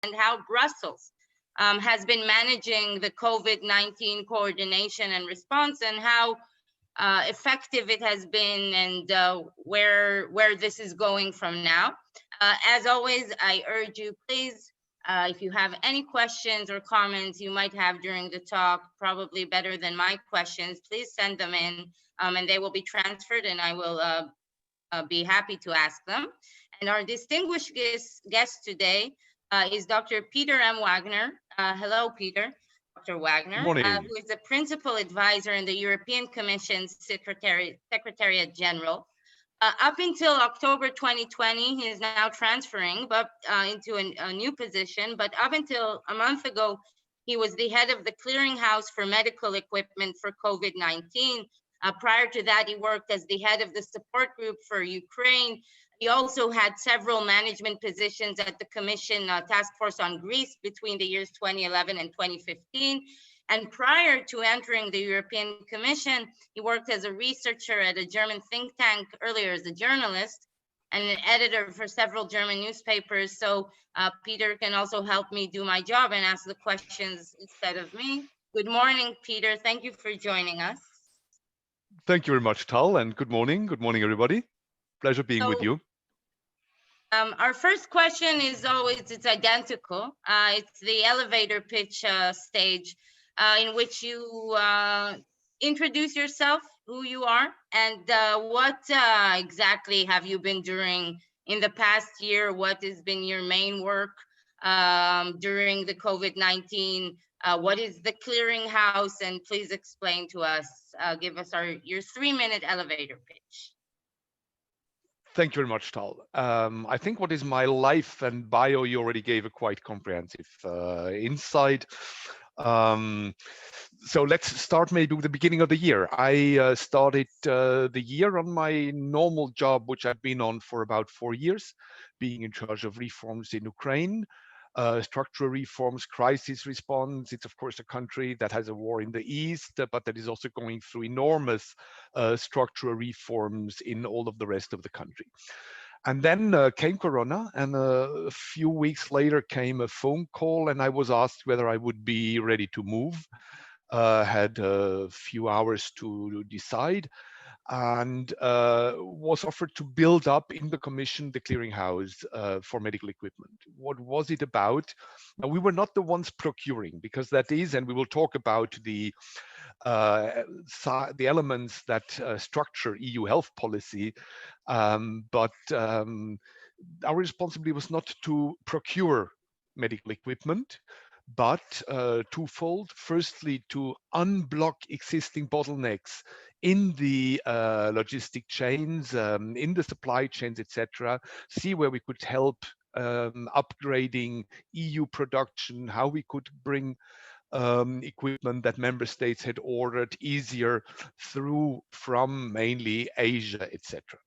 and how Brussels has been managing the COVID-19 coordination and response, and how effective it has been, and where this is going from now. As always, I urge you, please, if you have any questions or comments you might have during the talk, probably better than my questions, please send them in, and they will be transferred, and I will be happy to ask them. And our distinguished guest today is Dr. Peter M. Wagner. Hello, Peter. Dr. Wagner, who is the principal advisor in the European Commission's Secretariat General. Up until October 2020, he is now transferring into a new position, but up until a month ago, he was the head of the clearinghouse for medical equipment for COVID-19. Prior to that, he worked as the head of the support group for Ukraine. He also had several management positions at the Commission Task Force on Greece between the years 2011 and 2015. And prior to entering the European Commission, he worked as a researcher at a German think tank, earlier as a journalist and an editor for several German newspapers. So Peter can also help me do my job and ask the questions instead of me. Good morning, Peter. Thank you for joining us. Thank you very much, Tal, and good morning. Good morning, everybody. Pleasure being with you. Our first question is always, it's identical. It's the elevator pitch stage in which you introduce yourself, who you are, and what exactly have you been doing in the past year? What has been your main work during the COVID-19? What is the clearinghouse? And please explain to us, give us your 3-minute elevator pitch. Thank you very much, Tal. I think what is my life and bio, you already gave a quite comprehensive insight. So let's start maybe with the beginning of the year. I started the year on my normal job, which I've been on for about 4 years, being in charge of reforms in Ukraine. Structural reforms, crisis response. It's of course a country that has a war in the east, but that is also going through enormous structural reforms in all of the rest of the country. And then came Corona, and a few weeks later came a phone call, and I was asked whether I would be ready to move. Had a few hours to decide, and was offered to build up in the Commission the clearinghouse for medical equipment. What was it about? Now, we were not the ones procuring, because that is, and we will talk about the elements that structure EU health policy, but our responsibility was not to procure medical equipment, but twofold. Firstly, to unblock existing bottlenecks in the logistic chains, in the supply chains, etc. See where we could help upgrading EU production, how we could bring equipment that member states had ordered easier through from mainly Asia, etc.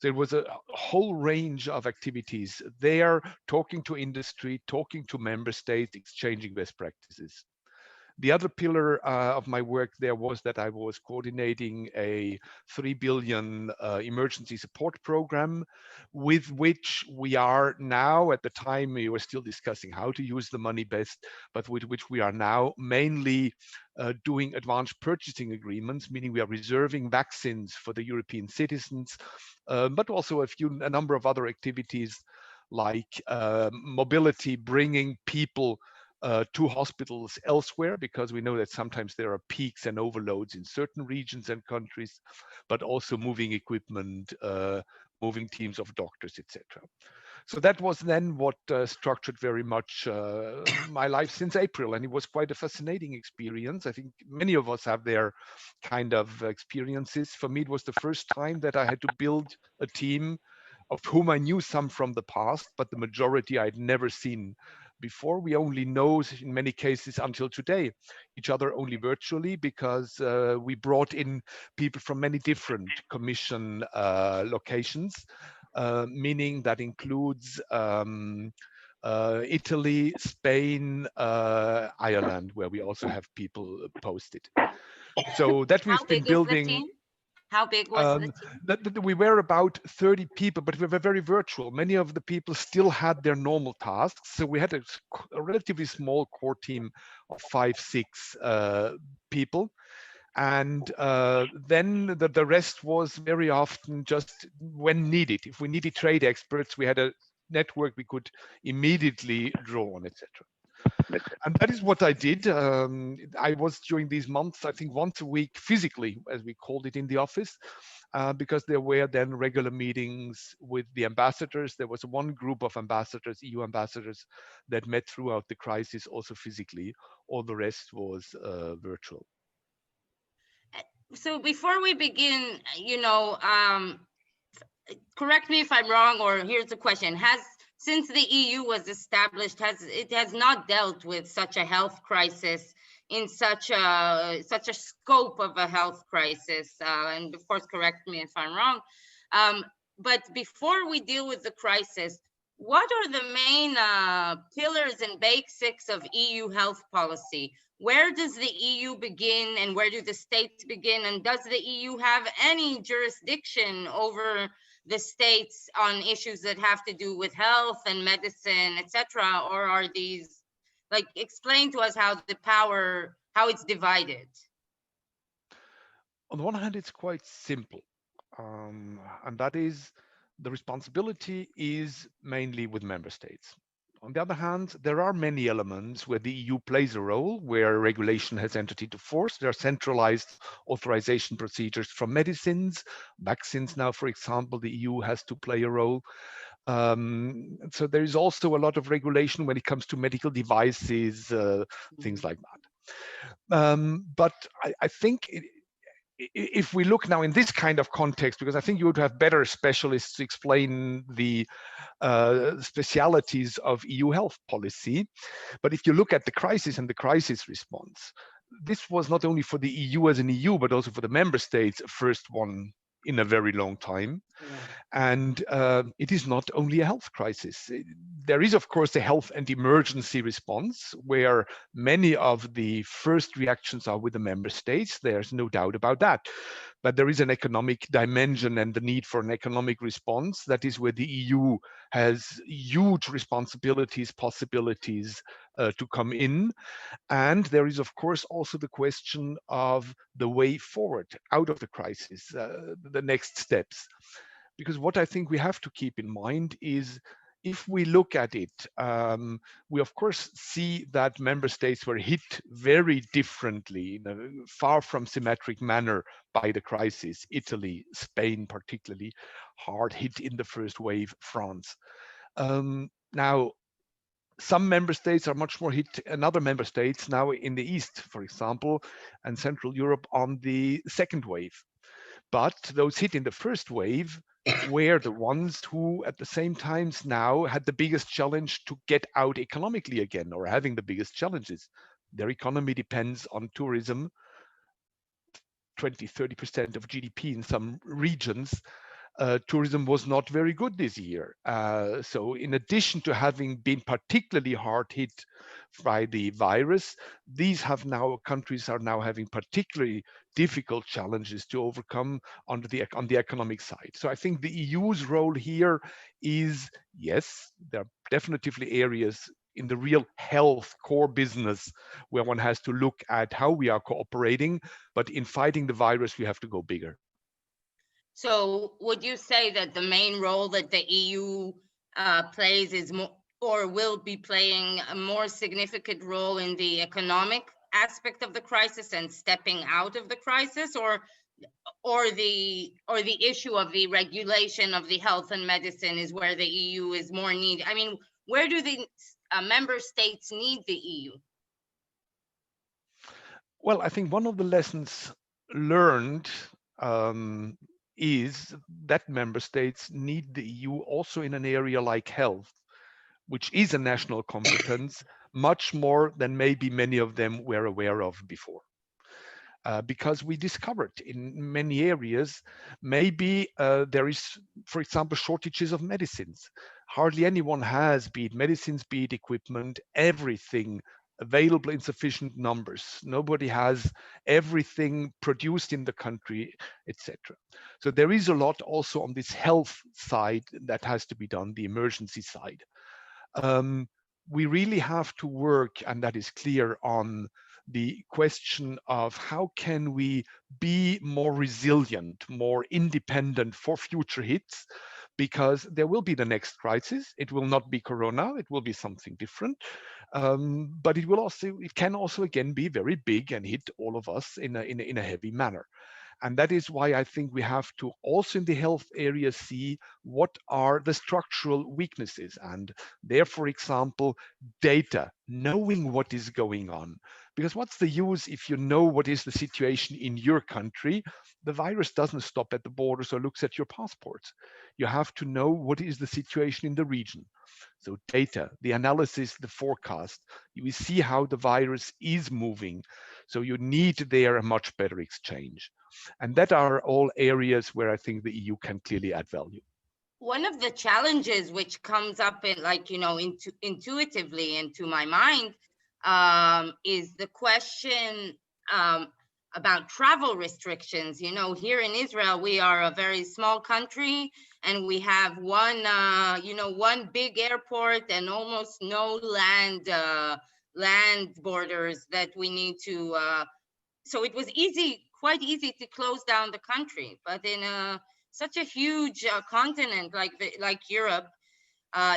There was a whole range of activities there, talking to industry, talking to member states, exchanging best practices. The other pillar of my work there was that I was coordinating a 3 billion emergency support program, with which we are now, at the time we were still discussing how to use the money best, but with which we are now mainly doing advanced purchasing agreements, meaning we are reserving vaccines for the European citizens, but also a number of other activities like mobility, bringing people to hospitals elsewhere, because we know that sometimes there are peaks and overloads in certain regions and countries, but also moving equipment, moving teams of doctors, etc. So that was then what structured very much my life since April, and it was quite a fascinating experience. I think many of us have their kind of experiences. For me, it was the first time that I had to build a team of whom I knew some from the past, but the majority I'd never seen before. We only know, in many cases until today, each other only virtually, because we brought in people from many different Commission locations, meaning that includes Italy, Spain, Ireland, where we also have people posted. So that we've been building. How big was the team? We were about 30 people, but we were very virtual. Many of the people still had their normal tasks. So we had a relatively small core team of 5, 6 people. And then the rest was very often just when needed. If we needed trade experts, we had a network we could immediately draw on, etc. And that is what I did. I was during these months, I think once a week physically, as we called it in the office, because there were then regular meetings with the ambassadors. There was one group of ambassadors, EU ambassadors, that met throughout the crisis also physically. All the rest was virtual. So before we begin, correct me if I'm wrong, or here's the question: since the EU was established, it has not dealt with such a health crisis in such a scope of a health crisis? And of course, correct me if I'm wrong. But before we deal with the crisis, what are the main pillars and basics of EU health policy? Where does the EU begin and where do the states begin? And does the EU have any jurisdiction over the states on issues that have to do with health and medicine, etc.? Or are these, like, explain to us how the power, how it's divided? On the one hand, it's quite simple. And that is the responsibility is mainly with member states. On the other hand, there are many elements where the EU plays a role, where regulation has entered into force. There are centralized authorization procedures for medicines, vaccines now, for example, the EU has to play a role. So there is also a lot of regulation when it comes to medical devices, things like that. But I think if we look now in this kind of context, because I think you would have better specialists to explain the specialities of EU health policy. But if you look at the crisis and the crisis response, this was not only for the EU as an EU, but also for the member states, first one in a very long time. Yeah. And it is not only a health crisis. There is, of course, a health and emergency response where many of the first reactions are with the member states. There's no doubt about that. But there is an economic dimension and the need for an economic response. That is where the EU has huge responsibilities, possibilities to come in. And there is, of course, also the question of the way forward out of the crisis, the next steps. Because what I think we have to keep in mind is if we look at it, we of course see that member states were hit very differently, in a far from symmetric manner by the crisis. Italy, Spain particularly hard hit in the first wave, France. Now, some member states are much more hit than other member states now in the East, for example, and Central Europe on the second wave. But those hit in the first wave were the ones who at the same times now had the biggest challenge to get out economically again, or having the biggest challenges. Their economy depends on tourism, 20-30% of GDP in some regions. Tourism was not very good this year. So in addition to having been particularly hard hit by the virus, these countries are now having particularly difficult challenges to overcome on the economic side. So I think the EU's role here is, yes, there are definitively areas in the real health core business where one has to look at how we are cooperating, but in fighting the virus, we have to go bigger. So would you say that the main role that the EU plays is more, or will be playing a more significant role in the economic aspect of the crisis and stepping out of the crisis, or the issue of the regulation of the health and medicine is where the EU is more needed? I mean, where do the member states need the EU? Well, I think one of the lessons learned is that member states need the EU also in an area like health, which is a national competence, much more than maybe many of them were aware of before. Because we discovered in many areas, maybe there is, for example, shortages of medicines. Hardly anyone has, be it medicines, be it equipment, everything available in sufficient numbers. Nobody has everything produced in the country, etc. So there is a lot also on this health side that has to be done, the emergency side. Um, we really have to work, and that is clear, on the question of how can we be more resilient, more independent for future hits, because there will be the next crisis. It will not be Corona, it will be something different. But it can also again be very big and hit all of us in a heavy manner. And that is why I think we have to also in the health area see what are the structural weaknesses. And there, for example, data, knowing what is going on. Because what's the use if you know what is the situation in your country? The virus doesn't stop at the borders or looks at your passports. You have to know what is the situation in the region. So data, the analysis, the forecast, you see how the virus is moving. So you need there a much better exchange. And that are all areas where I think the EU can clearly add value. One of the challenges which comes up in intuitively into my mind is the question about travel restrictions. Here in Israel, we are a very small country and we have one big airport and almost no land borders that we need to, so it was quite easy to close down the country, but in such a huge continent like Europe,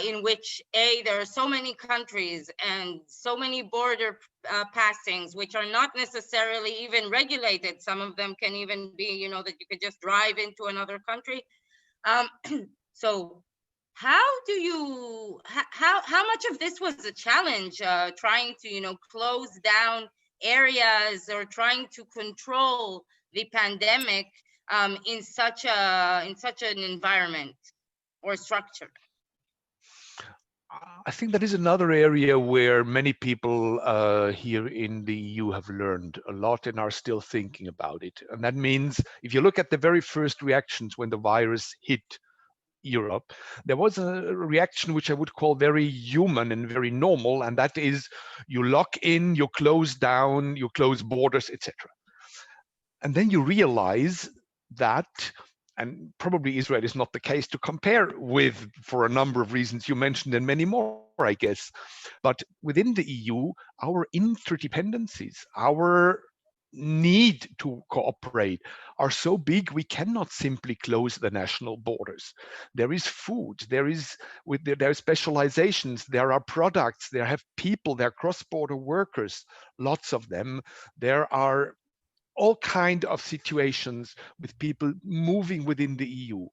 in which there are so many countries and so many border passings, which are not necessarily even regulated. Some of them can even be, that you could just drive into another country. So how do you, how much of this was a challenge, trying to, close down areas or trying to control the pandemic in such an environment or structure? I think that is another area where many people here in the EU have learned a lot and are still thinking about it. And that means if you look at the very first reactions when the virus hit Europe, there was a reaction which I would call very human and very normal, and that is you lock in, you close down, you close borders, etc. And then you realize that, and probably Israel is not the case to compare with for a number of reasons you mentioned and many more, I guess. But within the EU, our interdependencies, our need to cooperate are so big we cannot simply close the national borders. There is food, there are specializations, there are products, there have people, there are cross-border workers, lots of them. There are all kind of situations with people moving within the EU.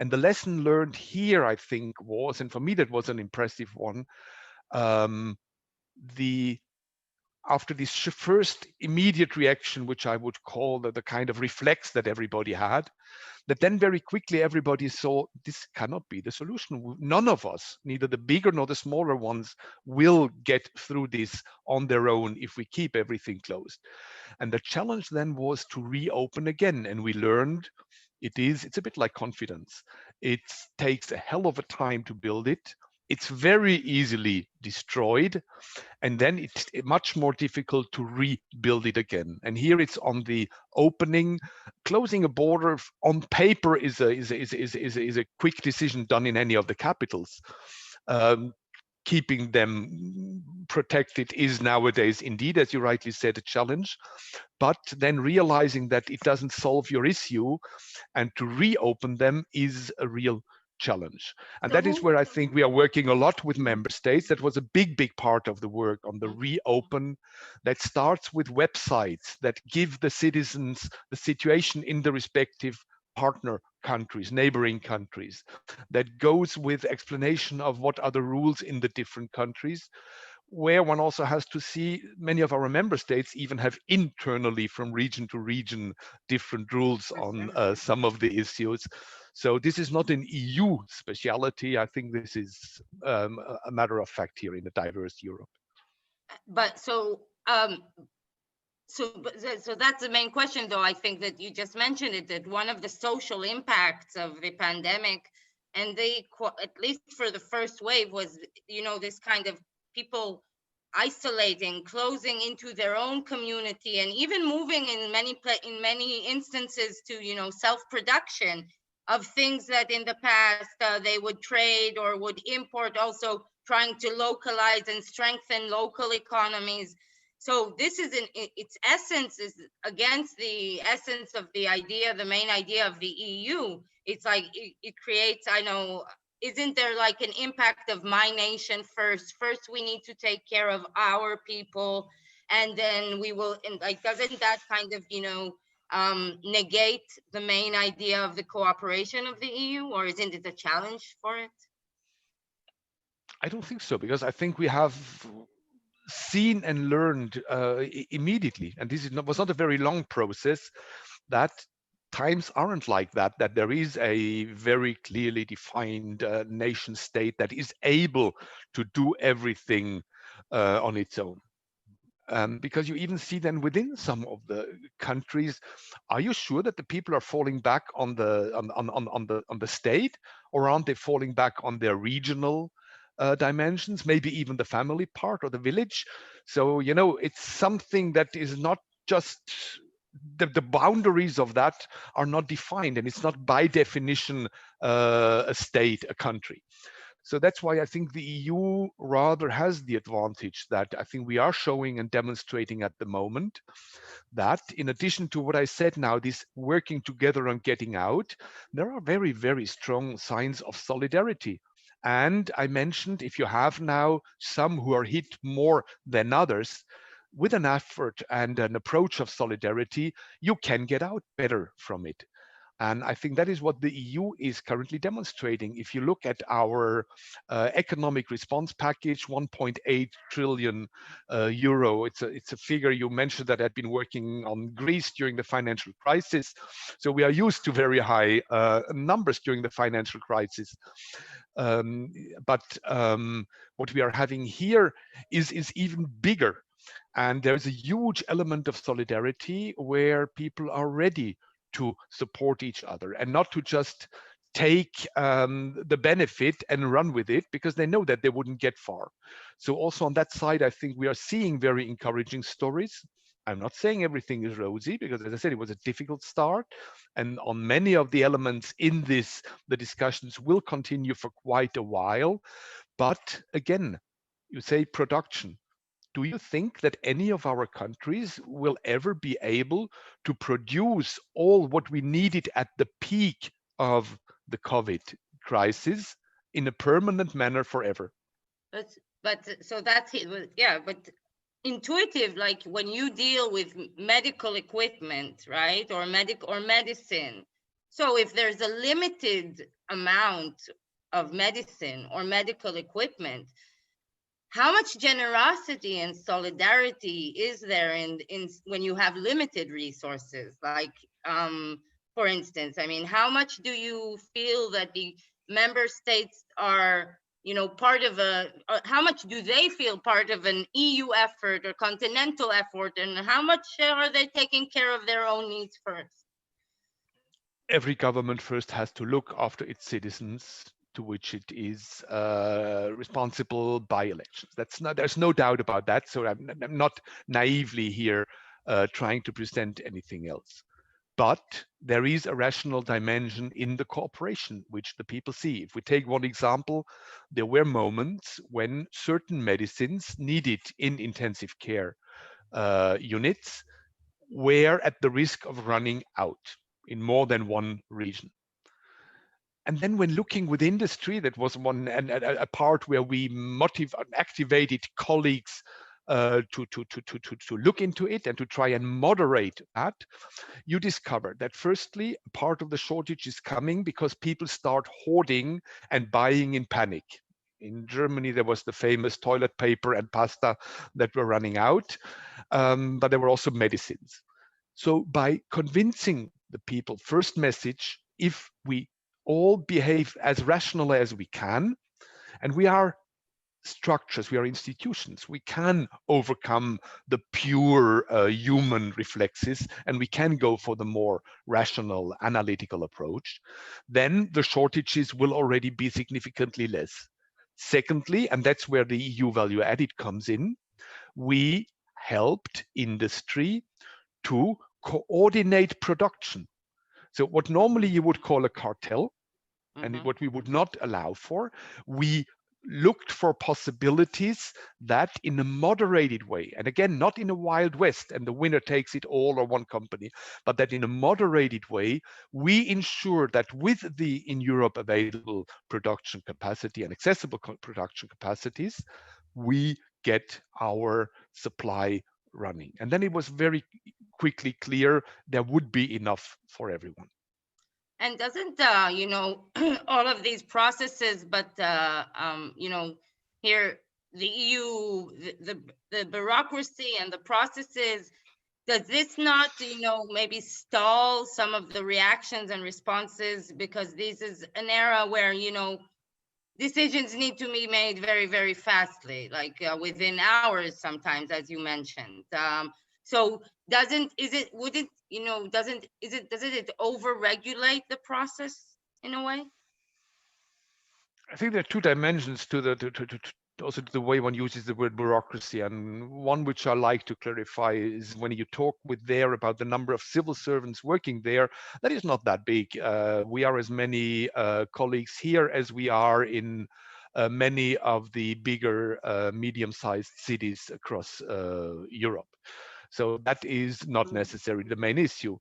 And the lesson learned here, I think, was, and for me that was an impressive one, the after this first immediate reaction, which I would call the kind of reflex that everybody had, that then very quickly everybody saw this cannot be the solution. None of us, neither the bigger nor the smaller ones, will get through this on their own if we keep everything closed. And the challenge then was to reopen again. And we learned it's a bit like confidence. It takes a hell of a time to build it. It's very easily destroyed, and then it's much more difficult to rebuild it again. And here it's on the opening. Closing a border on paper is a quick decision done in any of the capitals. Keeping them protected is nowadays indeed, as you rightly said, a challenge. But then realizing that it doesn't solve your issue and to reopen them is a real challenge. And that is where I think we are working a lot with member states. That was a big part of the work on the reopen, that starts with websites that give the citizens the situation in the respective partner countries, neighboring countries, that goes with explanation of what are the rules in the different countries, where one also has to see many of our member states even have internally from region to region different rules on some of the issues. So this is not an EU speciality. I think this is a matter of fact here in a diverse Europe. But so that's the main question, though. I think that you just mentioned it, that one of the social impacts of the pandemic, and at least for the first wave, was, this kind of people isolating, closing into their own community, and even moving in many instances to, you know, self-production of things that in the past they would trade or would import, also trying to localize and strengthen local economies. So this is its essence is against the essence of the idea, the main idea of the EU. It's like it creates, I know, isn't there like an impact of my nation first? First, we need to take care of our people, and then we will, and like, doesn't that kind of, you know, negate the main idea of the cooperation of the EU, or isn't it a challenge for it? I don't think so, because I think we have seen and learned immediately, and was not a very long process, that times aren't like that, that there is a very clearly defined nation state that is able to do everything on its own. Because you even see then within some of the countries, are you sure that the people are falling back on the state, or aren't they falling back on their regional dimensions, maybe even the family part or the village? So, you know, it's something that is not just the boundaries of that are not defined, and it's not by definition a state, a country. So that's why I think the EU rather has the advantage that I think we are showing and demonstrating at the moment, that in addition to what I said now, this working together and getting out, there are very, very strong signs of solidarity. And I mentioned, if you have now some who are hit more than others, with an effort and an approach of solidarity, you can get out better from it. And I think that is what the EU is currently demonstrating. If you look at our economic response package, 1.8 trillion euro, it's a figure you mentioned that had been working on Greece during the financial crisis. So we are used to very high numbers during the financial crisis. But what we are having here is even bigger. And there's a huge element of solidarity where people are ready to support each other and not to just take the benefit and run with it, because they know that they wouldn't get far. So also on that side, I think we are seeing very encouraging stories. I'm not saying everything is rosy, because as I said, it was a difficult start. And on many of the elements in this, the discussions will continue for quite a while. But again, you say production. Do you think that any of our countries will ever be able to produce all what we needed at the peak of the COVID crisis in a permanent manner forever? But so that's it. Yeah, but intuitive, like when you deal with medical equipment, right, or medicine. So if there's a limited amount of medicine or medical equipment, how much generosity and solidarity is there in when you have limited resources? Like, for instance, I mean, how much do you feel that the member states are, you know, part of how much do they feel part of an EU effort or continental effort, and how much are they taking care of their own needs first? Every government first has to look after its citizens, to which it is responsible by elections. There's no doubt about that. So I'm not naively here trying to present anything else. But there is a rational dimension in the cooperation, which the people see. If we take one example, there were moments when certain medicines needed in intensive care units were at the risk of running out in more than one region. And then when looking with industry, that was one and a part where we activated colleagues to look into it and to try and moderate that. You discover that firstly, part of the shortage is coming because people start hoarding and buying in panic. In Germany, there was the famous toilet paper and pasta that were running out, but there were also medicines. So by convincing the people, first message, if we all behave as rational as we can, and we are structures, we are institutions, we can overcome the pure human reflexes, and we can go for the more rational analytical approach, then the shortages will already be significantly less. Secondly, and that's where the EU value added comes in, we helped industry to coordinate production. So what normally you would call a cartel, and what we would not allow for, we looked for possibilities that in a moderated way, and again, not in a wild west and the winner takes it all or one company, but that in a moderated way, we ensure that with the in Europe available production capacity and accessible production capacities, we get our supply running. And then it was very quickly clear there would be enough for everyone. And doesn't all of these processes, but here the EU, the bureaucracy and the processes, does this not maybe stall some of the reactions and responses, because this is an era where decisions need to be made very, very fastly, like within hours sometimes, as you mentioned. So does it over-regulate the process in a way? I think there are two dimensions to also to the way one uses the word bureaucracy, and one which I like to clarify is when you talk with there about the number of civil servants working there, that is not that big. We are as many colleagues here as we are in many of the bigger medium-sized cities across Europe. So that is not necessarily the main issue.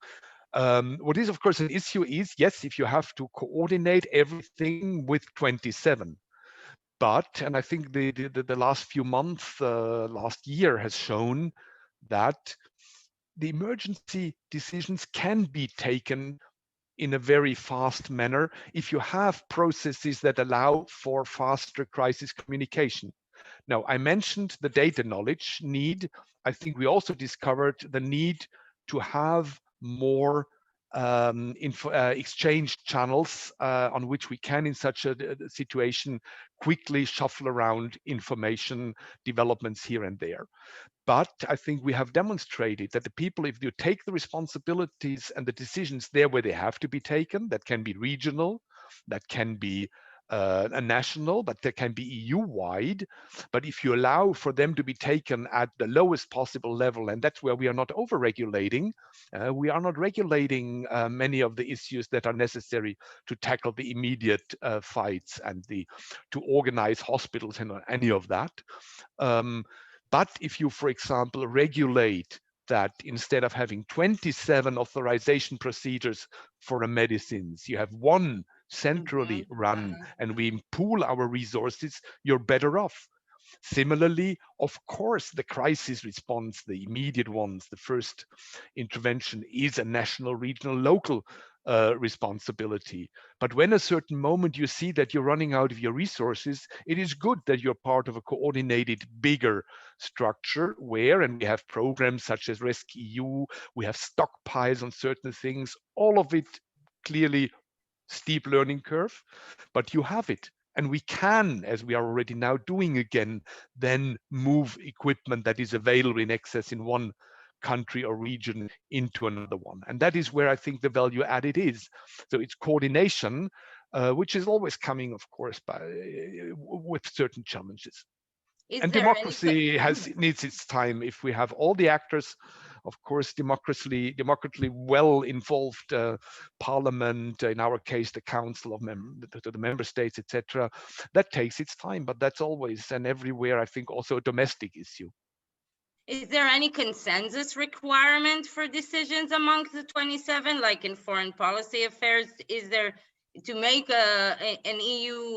What is, of course, an issue is, yes, if you have to coordinate everything with 27. But, and I think the last few months, last year has shown that the emergency decisions can be taken in a very fast manner if you have processes that allow for faster crisis communication. Now, I mentioned the data knowledge need. I think we also discovered the need to have more exchange channels on which we can, in such a situation, quickly shuffle around information developments here and there. But I think we have demonstrated that the people, if you take the responsibilities and the decisions there where they have to be taken, that can be regional, that can be a national, but that can be EU-wide. But if you allow for them to be taken at the lowest possible level, and that's where we are not over-regulating, we are not regulating many of the issues that are necessary to tackle the immediate fights and to organize hospitals and any of that. But if you, for example, regulate that instead of having 27 authorization procedures for medicines, you have one centrally run, and we pool our resources, you're better off. Similarly, of course, the crisis response, the immediate ones, the first intervention is a national, regional, local responsibility. But when a certain moment you see that you're running out of your resources, it is good that you're part of a coordinated, bigger structure where, and we have programs such as rescEU, we have stockpiles on certain things, all of it clearly steep learning curve, but you have it. And we can, as we are already now doing again, then move equipment that is available in excess in one country or region into another one. And that is where I think the value added is. So it's coordination, which is always coming, of course, with certain challenges. And democracy needs its time. If we have all the actors, of course, democratically well involved parliament, in our case, the council of the member states, etc., that takes its time. But that's always and everywhere, I think, also a domestic issue. Is there any consensus requirement for decisions amongst the 27, like in foreign policy affairs? Is there, to make an EU,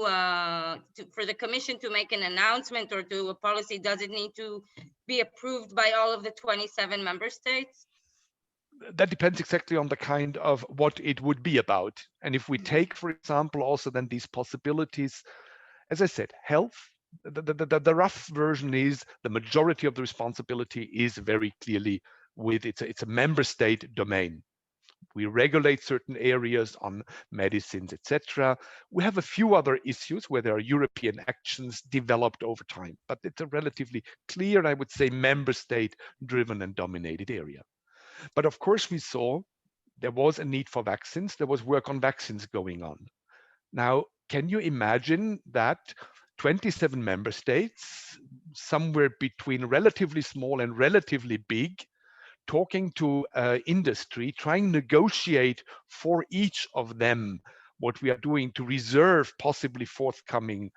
for the Commission to make an announcement or do a policy, does it need to be approved by all of the 27 member states? That depends exactly on the kind of what it would be about. And if we take, for example, also then these possibilities, as I said, health, the rough version is the majority of the responsibility is very clearly with it's a member state domain. We regulate certain areas on medicines, etc. We have a few other issues where there are European actions developed over time, but it's a relatively clear, I would say, member state driven and dominated area. But of course, we saw there was a need for vaccines. There was work on vaccines going on. Now, can you imagine that 27 member states somewhere between relatively small and relatively big, talking to industry, trying to negotiate for each of them what we are doing to reserve possibly forthcoming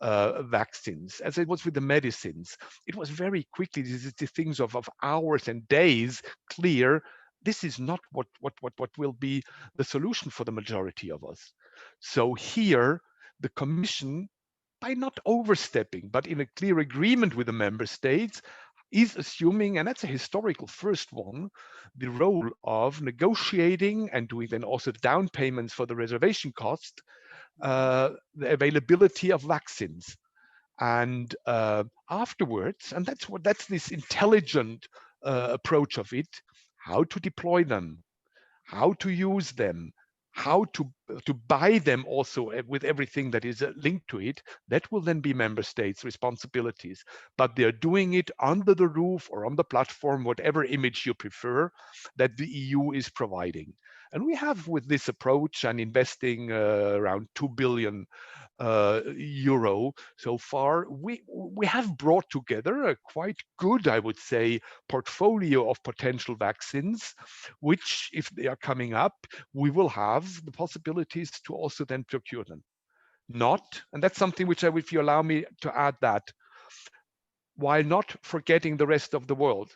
vaccines. As it was with the medicines, it was very quickly, this is the things of hours and days, clear this is not what will be the solution for the majority of us. So here, the Commission, by not overstepping, but in a clear agreement with the member states, is assuming, and that's a historical first one, the role of negotiating and doing then also down payments for the reservation cost, the availability of vaccines. And afterwards, and that's this intelligent approach of it, how to deploy them, how to use them, how to buy them also with everything that is linked to it, that will then be member states' responsibilities. But they're doing it under the roof or on the platform, whatever image you prefer, that the EU is providing. And we have, with this approach and investing around 2 billion euro so far, we have brought together a quite good, I would say, portfolio of potential vaccines, which, if they are coming up, we will have the possibilities to also then procure them. Not, and that's something which if you allow me to add that, while not forgetting the rest of the world,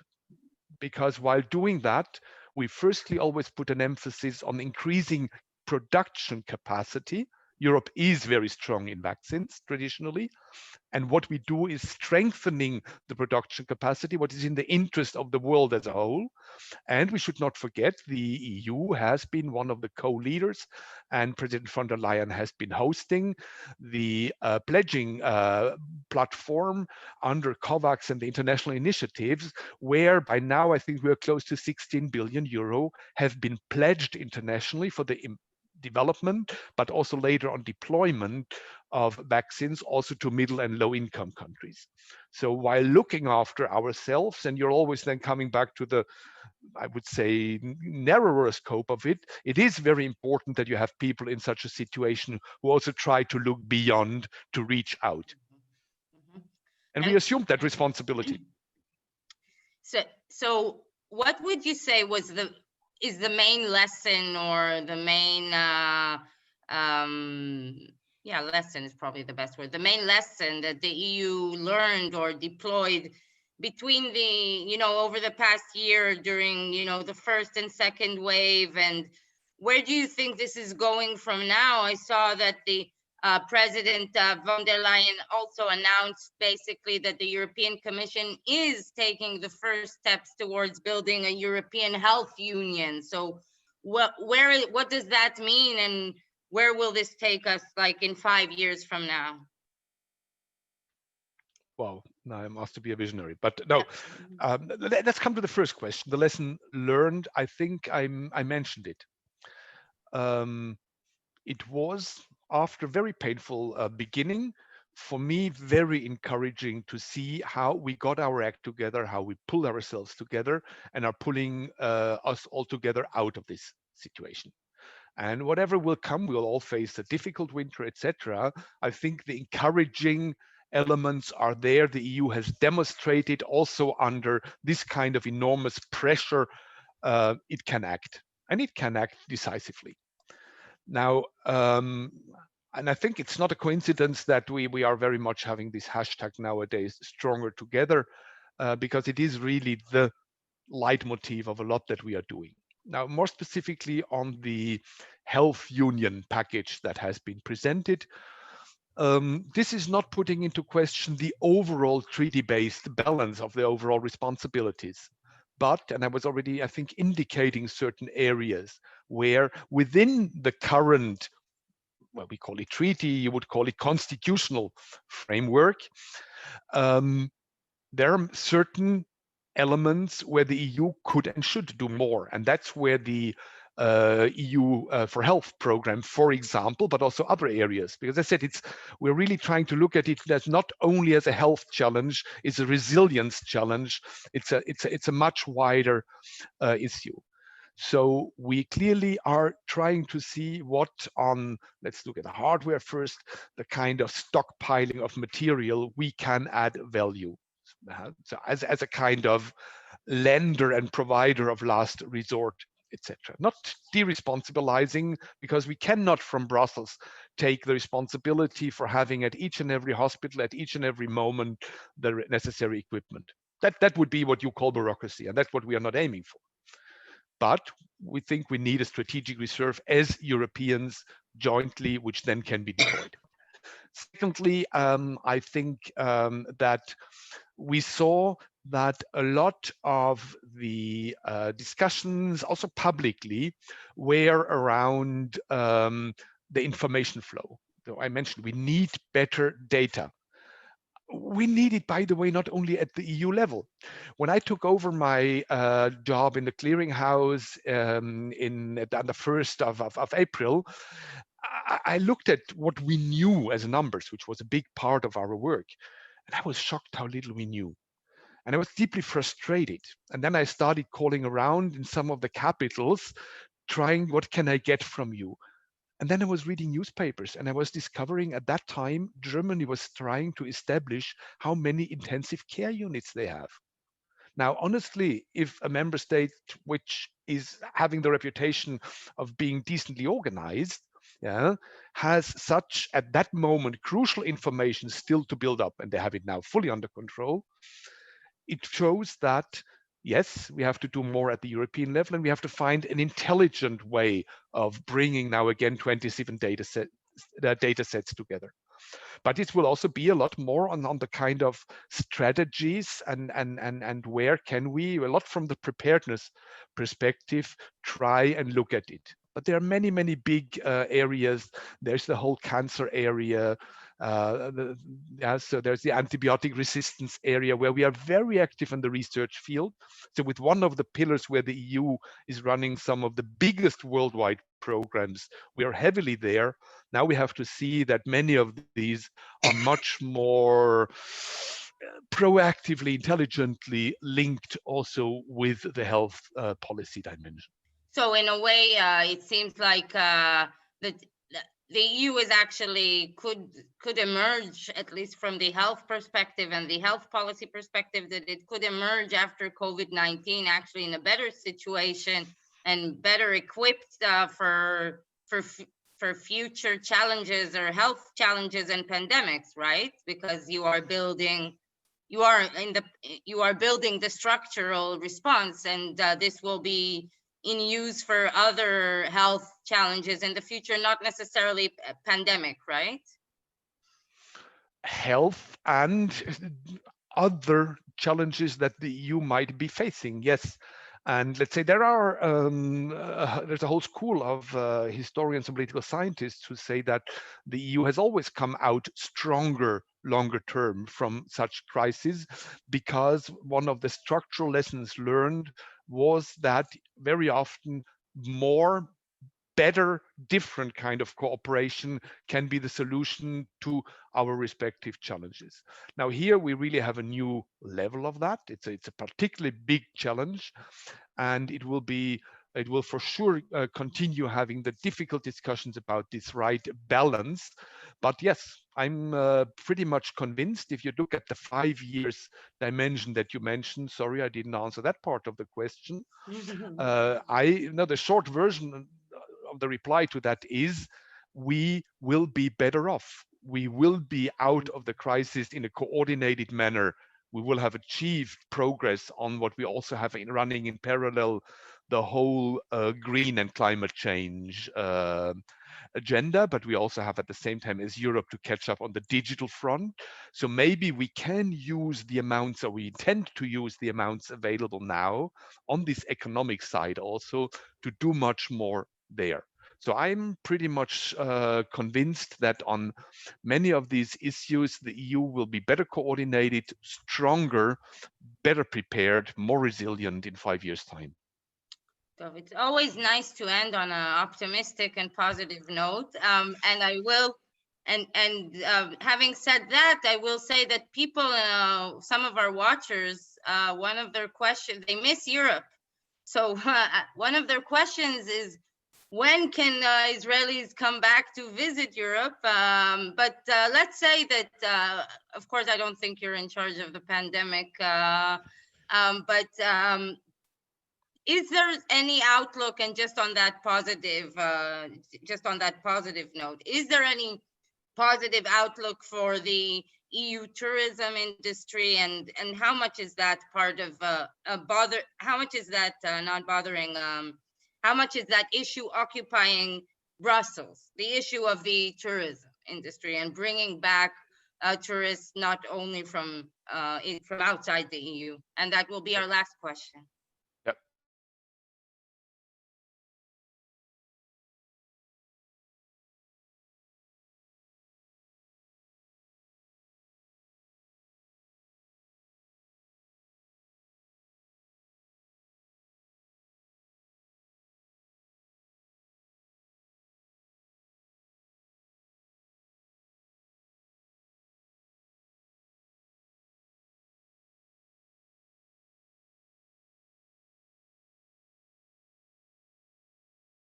because while doing that, we firstly always put an emphasis on increasing production capacity. Europe is very strong in vaccines traditionally. And what we do is strengthening the production capacity, what is in the interest of the world as a whole. And we should not forget the EU has been one of the co-leaders, and President von der Leyen has been hosting the pledging platform under COVAX and the international initiatives, where by now I think we're close to 16 billion euro have been pledged internationally for the development, but also later on deployment of vaccines also to middle and low income countries. So while looking after ourselves, and you're always then coming back to the, I would say, narrower scope of it, it is very important that you have people in such a situation who also try to look beyond, to reach out. And we assume that responsibility. So what would you say is the main lesson, or the main lesson is probably the best word, the main lesson that the EU learned or deployed between over the past year during, the first and second wave? And where do you think this is going from now? I saw that the President von der Leyen also announced basically that the European Commission is taking the first steps towards building a European health union. So what does that mean, and where will this take us, like in 5 years from now? Wow, now I must be a visionary, but no. Let's come to the first question. The lesson learned, I think I mentioned it. It was, after a very painful beginning, for me, very encouraging to see how we got our act together, how we pull ourselves together and are pulling us all together out of this situation. And whatever will come, we'll all face a difficult winter, etc. I think the encouraging elements are there. The EU has demonstrated also under this kind of enormous pressure, it can act, and it can act decisively. Now, and I think it's not a coincidence that we are very much having this hashtag nowadays, stronger together, because it is really the leitmotif of a lot that we are doing. Now, more specifically on the health union package that has been presented, this is not putting into question the overall treaty-based balance of the overall responsibilities. But, and I was already, I think, indicating certain areas where within the current, well, we call it treaty, you would call it constitutional framework, there are certain elements where the EU could and should do more. And that's where the EU for Health program, for example, but also other areas. Because I said, we're really trying to look at it as not only as a health challenge, it's a resilience challenge. It's a much wider issue. So we clearly are trying to see what let's look at the hardware first, the kind of stockpiling of material we can add value. So as a kind of lender and provider of last resort, etc. Not deresponsibilizing, because we cannot from Brussels take the responsibility for having at each and every hospital, at each and every moment, the necessary equipment. That would be what you call bureaucracy, and that's what we are not aiming for. But we think we need a strategic reserve as Europeans jointly, which then can be deployed. Secondly, I think that we saw that a lot of the discussions, also publicly, were around the information flow. So I mentioned we need better data. We need it, by the way, not only at the EU level. When I took over my job in the clearinghouse on the 1st of April, I looked at what we knew as numbers, which was a big part of our work. And I was shocked how little we knew. And I was deeply frustrated. And then I started calling around in some of the capitals, trying, what can I get from you? And then I was reading newspapers, and I was discovering at that time Germany was trying to establish how many intensive care units they have. Now, honestly, if a member state which is having the reputation of being decently organized, yeah, has such at that moment crucial information still to build up, and they have it now fully under control, it shows that yes, we have to do more at the European level, and we have to find an intelligent way of bringing now again 27 data sets together. But it will also be a lot more on the kind of strategies and where can we, a lot from the preparedness perspective, try and look at it. But there are many big areas. There's the whole cancer area. So there's the antibiotic resistance area where we are very active in the research field. So with one of the pillars where the EU is running some of the biggest worldwide programs, we are heavily there. Now we have to see that many of these are much more proactively, intelligently linked also with the health policy dimension. So in a way, it seems like the EU is actually could emerge, at least from the health perspective and the health policy perspective, that it could emerge after COVID-19 actually in a better situation and better equipped for future challenges or health challenges and pandemics, right? Because you are building the structural response, and this will be in use for other health challenges in the future, not necessarily a pandemic, right? Health and other challenges that the EU might be facing, yes. And let's say there's a whole school of historians and political scientists who say that the EU has always come out stronger longer term from such crises, because one of the structural lessons learned was that very often more better, different kind of cooperation can be the solution to our respective challenges. Now here we really have a new level of that. It's a particularly big challenge, and it will for sure continue having the difficult discussions about this right balance. But yes, I'm pretty much convinced. If you look at the 5 years dimension that you mentioned, sorry, I didn't answer that part of the question. The short version of the reply to that is we will be better off. We will be out of the crisis in a coordinated manner. We will have achieved progress on what we also have running in parallel, the whole green and climate change agenda, but we also have at the same time as Europe to catch up on the digital front. So maybe we can use the amounts, or we intend to use the amounts available now on this economic side also to do much more there. So I'm pretty much convinced that on many of these issues, the EU will be better coordinated, stronger, better prepared, more resilient in 5 years' time. So it's always nice to end on an optimistic and positive note. And I will, and having said that, I will say that people, some of our watchers, one of their questions, they miss Europe. So one of their questions is, when can Israelis come back to visit Europe? But let's say that, of course, I don't think you're in charge of the pandemic, but is there any outlook, and just on that positive note, is there any positive outlook for the EU tourism industry, and how much is that part of a bother? How much is that not bothering? How much is that issue occupying Brussels? The issue of the tourism industry and bringing back tourists not only from outside the EU, and that will be our last question.